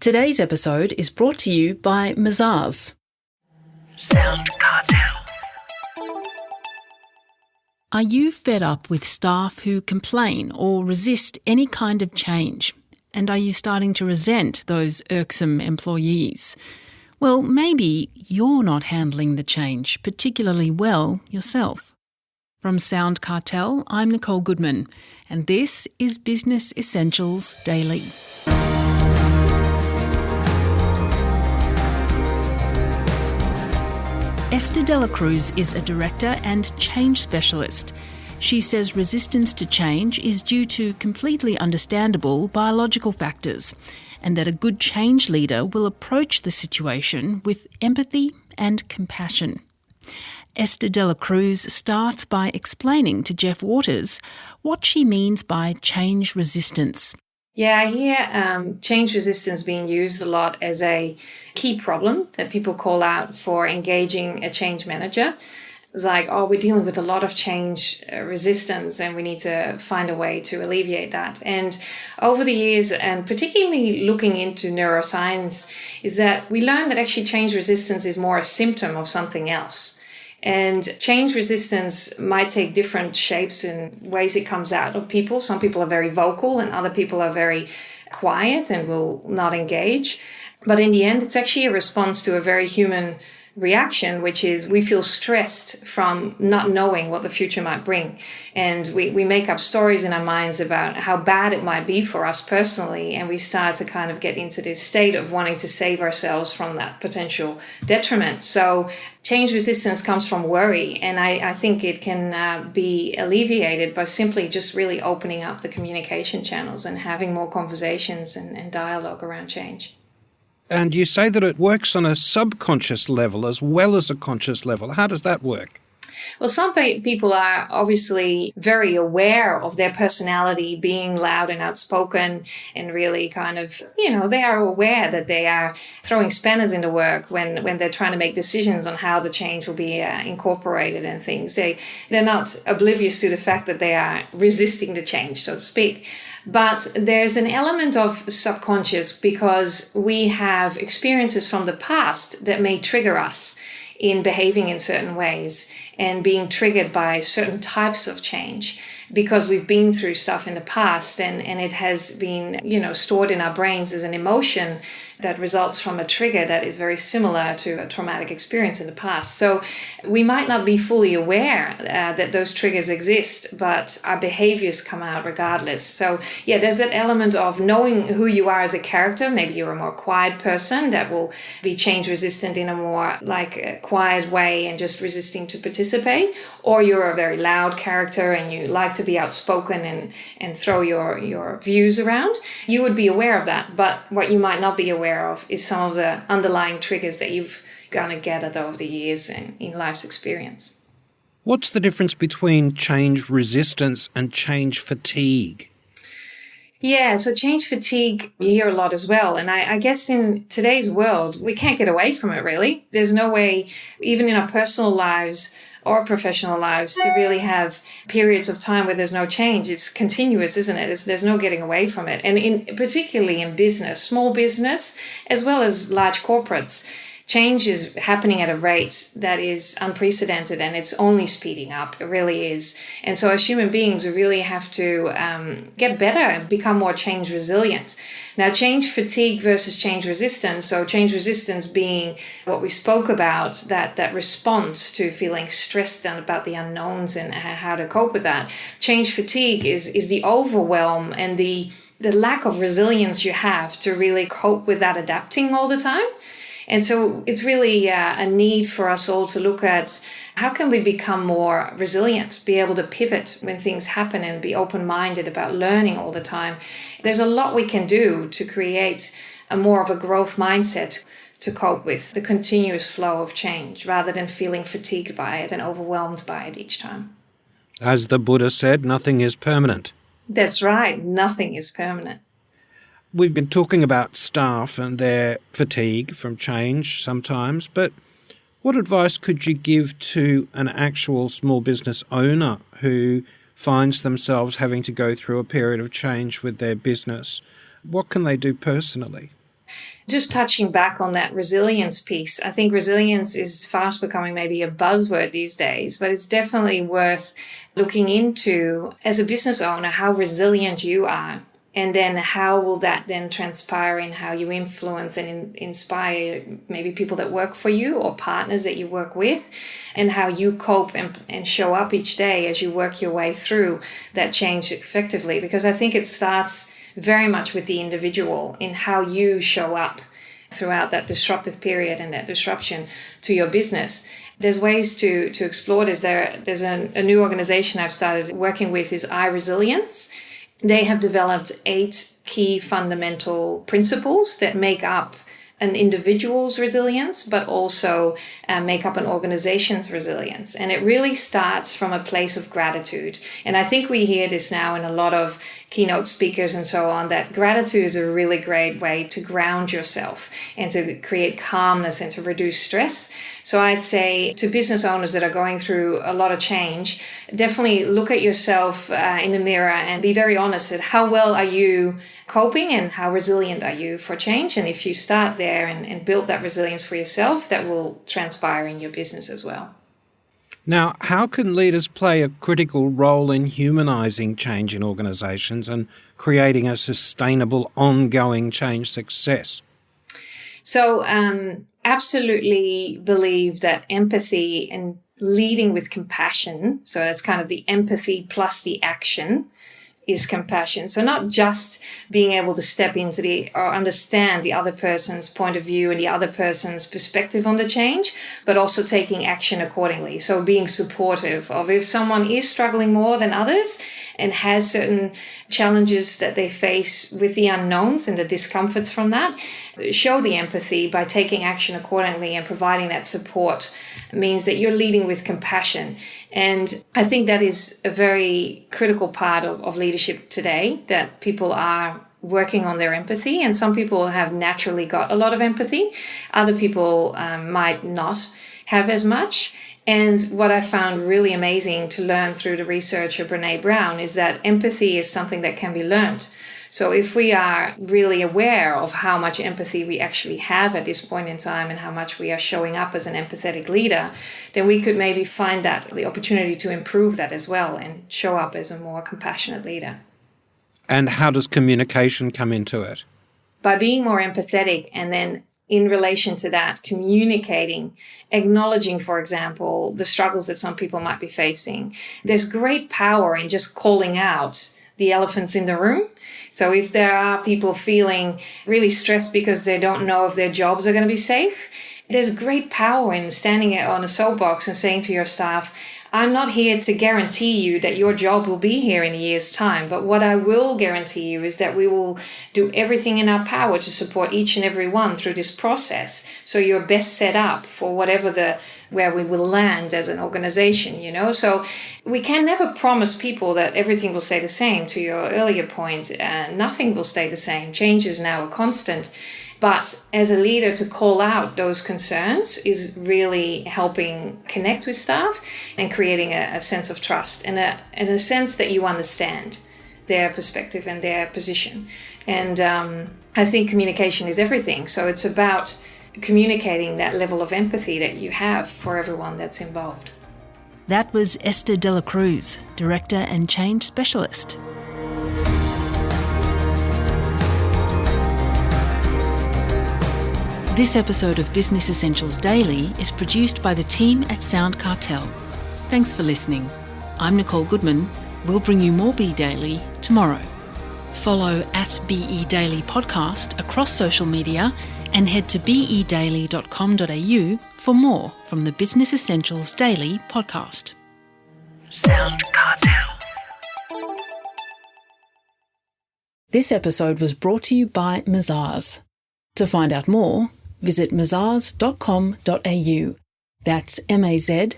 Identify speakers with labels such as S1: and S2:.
S1: Today's episode is brought to you by Mazars. SoundCartel. Are you fed up with staff who complain or resist any kind of change? And are you starting to resent those irksome employees? Well, maybe you're not handling the change particularly well yourself. From SoundCartel, I'm Nicole Goodman, and this is Business Essentials Daily. Esther Cruz is a director and change specialist. She says resistance to change is due to completely understandable biological factors, and that a good change leader will approach the situation with empathy and compassion. Esther Cruz starts by explaining to Jeff Waters what she means by change resistance.
S2: Yeah, I hear change resistance being used a lot as a key problem that people call out for engaging a change manager. It's like, we're dealing with a lot of change resistance and we need to find a way to alleviate that. And over the years, and particularly looking into neuroscience, is that we learned that actually change resistance is more a symptom of something else. And change resistance might take different shapes and ways it comes out of people. Some people are very vocal and other people are very quiet and will not engage. But in the end, it's actually a response to a very human reaction, which is we feel stressed from not knowing what the future might bring. And we make up stories in our minds about how bad it might be for us personally. And we start to kind of get into this state of wanting to save ourselves from that potential detriment. So change resistance comes from worry. And I think it can be alleviated by simply just really opening up the communication channels and having more conversations and dialogue around change.
S3: And you say that it works on a subconscious level as well as a conscious level. How does that work?
S2: Well, some people are obviously very aware of their personality being loud and outspoken and really kind of, they are aware that they are throwing spanners into work when they're trying to make decisions on how the change will be incorporated and things. They're not oblivious to the fact that they are resisting the change, so to speak. But there's an element of subconscious because we have experiences from the past that may trigger us in behaving in certain ways and being triggered by certain types of change because we've been through stuff in the past and it has been, stored in our brains as an emotion that results from a trigger that is very similar to a traumatic experience in the past. So we might not be fully aware that those triggers exist, but our behaviors come out regardless. So yeah, there's that element of knowing who you are as a character. Maybe you're a more quiet person that will be change resistant in a more quiet way and just resisting to participate, or you're a very loud character and you like to be outspoken and throw your views around. You would be aware of that, but what you might not be aware of is some of the underlying triggers that you've gonna get over the years and in life's experience.
S3: What's the difference between change resistance and change fatigue?
S2: Yeah, so change fatigue, you hear a lot as well. And I guess in today's world, we can't get away from it, really. There's no way, even in our personal lives or professional lives, to really have periods of time where there's no change. It's continuous, isn't it? There's no getting away from it. And particularly in business, small business, as well as large corporates, change is happening at a rate that is unprecedented and it's only speeding up. It really is. And so as human beings, we really have to get better and become more change resilient. Now, change fatigue versus change resistance. So change resistance being what we spoke about, that response to feeling stressed about the unknowns and how to cope with that. Change fatigue is the overwhelm and the lack of resilience you have to really cope with that adapting all the time. And so it's really a need for us all to look at how can we become more resilient, be able to pivot when things happen and be open-minded about learning all the time. There's a lot we can do to create a more of a growth mindset to cope with the continuous flow of change rather than feeling fatigued by it and overwhelmed by it each time.
S3: As the Buddha said, nothing is permanent.
S2: That's right. Nothing is permanent.
S3: We've been talking about staff and their fatigue from change sometimes, but what advice could you give to an actual small business owner who finds themselves having to go through a period of change with their business? What can they do personally?
S2: Just touching back on that resilience piece, I think resilience is fast becoming maybe a buzzword these days, but it's definitely worth looking into as a business owner, how resilient you are. And then how will that then transpire in how you influence and inspire maybe people that work for you or partners that you work with, and how you cope and show up each day as you work your way through that change effectively. Because I think it starts very much with the individual in how you show up throughout that disruptive period and that disruption to your business. There's ways to explore this. There's a new organization I've started working with is iResilience. They have developed 8 key fundamental principles that make up an individual's resilience, but also make up an organization's resilience. And it really starts from a place of gratitude. And I think we hear this now in a lot of keynote speakers and so on, that gratitude is a really great way to ground yourself and to create calmness and to reduce stress. So I'd say to business owners that are going through a lot of change, definitely look at yourself in the mirror and be very honest at how well are you coping and how resilient are you for change. And if you start there and build that resilience for yourself, that will transpire in your business as well.
S3: Now, how can leaders play a critical role in humanising change in organisations and creating a sustainable, ongoing change success?
S2: So, absolutely believe that empathy and leading with compassion, so that's kind of the empathy plus the action, is compassion. So not just being able to step into or understand the other person's point of view and the other person's perspective on the change, but also taking action accordingly. So being supportive of if someone is struggling more than others and has certain challenges that they face with the unknowns and the discomforts from that, show the empathy by taking action accordingly and providing that support means that you're leading with compassion. And I think that is a very critical part of leadership today, that people are working on their empathy. And some people have naturally got a lot of empathy. Other people might not have as much. And what I found really amazing to learn through the research of Brené Brown is that empathy is something that can be learned. So if we are really aware of how much empathy we actually have at this point in time and how much we are showing up as an empathetic leader, then we could maybe find that the opportunity to improve that as well and show up as a more compassionate leader.
S3: And how does communication come into it?
S2: By being more empathetic and then in relation to that, communicating, acknowledging, for example, the struggles that some people might be facing. There's great power in just calling out the elephants in the room. So if there are people feeling really stressed because they don't know if their jobs are going to be safe, there's great power in standing on a soapbox and saying to your staff, I'm not here to guarantee you that your job will be here in a year's time, but what I will guarantee you is that we will do everything in our power to support each and every one through this process, so you're best set up for where we will land as an organization, So we can never promise people that everything will stay the same. To your earlier point, nothing will stay the same. Change is now a constant. But as a leader, to call out those concerns is really helping connect with staff and creating a sense of trust and a sense that you understand their perspective and their position. And I think communication is everything. So it's about communicating that level of empathy that you have for everyone that's involved.
S1: That was Esther de la Cruz, Director and Change Specialist. This episode of Business Essentials Daily is produced by the team at SoundCartel. Thanks for listening. I'm Nicole Goodman. We'll bring you more Be Daily tomorrow. Follow at BE Daily Podcast across social media and head to bedaily.com.au for more from the Business Essentials Daily podcast. SoundCartel. This episode was brought to you by Mazars. To find out more, visit mazars.com.au. That's mazars.com.au.